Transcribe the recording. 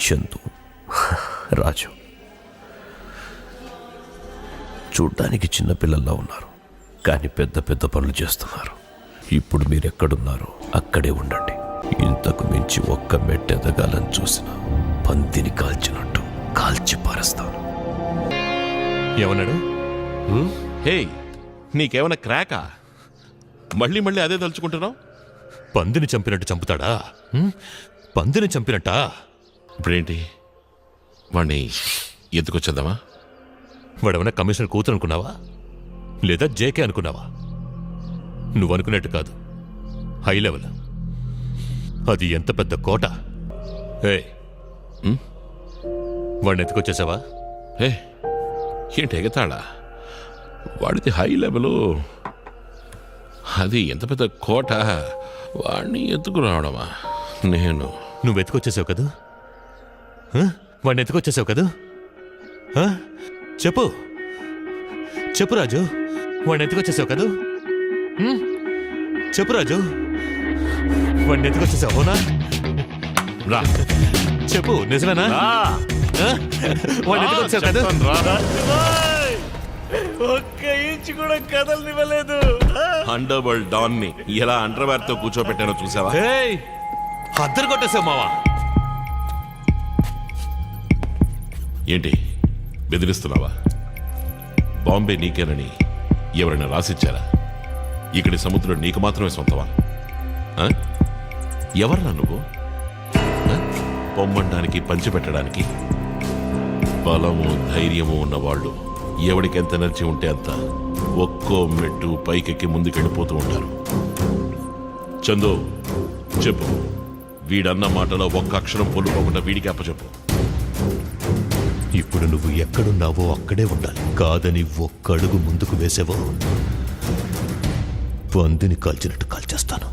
చందు, రాజు చూడ్డానికి చిన్నపిల్లల్లా ఉన్నారు, కానీ పెద్ద పెద్ద పనులు చేస్తున్నారు. ఇప్పుడు మీరెక్కడున్నారో అక్కడే ఉండండి. ఇంతకు మించి ఒక్క మెట్టు ఎదగాలని చూసిన పందిని కాల్చినట్టు కాల్చి పారేస్తాను. ఏమన్నాడు? హే, నీకేమైనా క్రాకా? మళ్ళీ మళ్ళీ అదే తలుచుకుంటున్నావు? పందిని చంపినట్టు చంపుతాడా? పందిని చంపినట్టా? ఇప్పుడేంటి, వాణ్ణి ఎత్తుకొచ్చేద్దామా? వాడేమన్నా కమిషనర్ కూతురు అనుకున్నావా, లేదా జేకే అనుకున్నావా? నువ్వు అనుకున్నట్టు కాదు, హై లెవెల్. అది ఎంత పెద్ద కోట. ఏ వాడిని ఎత్తుకొచ్చేసావా? హే, ఏంటి ఎగతాళా? వాడిది హై లెవెలు, అది ఎంత పెద్ద కోట, వాడిని ఎత్తుకురావడమా? నువ్వు ఎత్తుకొచ్చేసావు కదా, వాడిని ఎత్తుకొచ్చేసావు కదా? చెప్పు చెప్పు రాజు, వాడిని ఎత్తుకొచ్చేసావు కదా? చెప్పు రాజు, వాడిని ఎత్తుకొచ్చేసావు అవునా? రా చెప్పు, నిజమేనా? వాడిని ఎత్తుకొచ్చావు కదా? ఒక్క ఇంచు కూడా కదలనివ్వలేదు. అండర్ వరల్డ్ డాన్ ని ఎలా అండర్వేర్ తో కూర్చోబెట్టానో చూసావా? అద్దరు కొట్టేసావు మావా. ఏంటి బెదిరిస్తున్నావా? బాంబే నీకేనని ఎవరైనా రాసిచ్చారా? ఇక్కడి సముద్రం నీకు మాత్రమే సొంతమా? ఎవర్రా నువ్వు? పొమ్మండానికి పంచిపెట్టడానికి? బలము ధైర్యము ఉన్నవాళ్ళు ఎవడికి ఎంత ఎనర్జీ ఉంటే అంత ఒక్కో మెట్టు పైకెక్కి ముందుకెళ్ళిపోతూ ఉంటారు. చందు, చెప్పు, వీడన్న మాటలో ఒక్క అక్షరం పొల్లుపోకుండా వీడికి అప్పచెప్పు. ఇప్పుడు నువ్వు ఎక్కడున్నావో అక్కడే ఉండాలి. కాదని ఒక్కడుగు ముందుకు వేసావో పందిని కాల్చినట్టు కాల్చేస్తాను.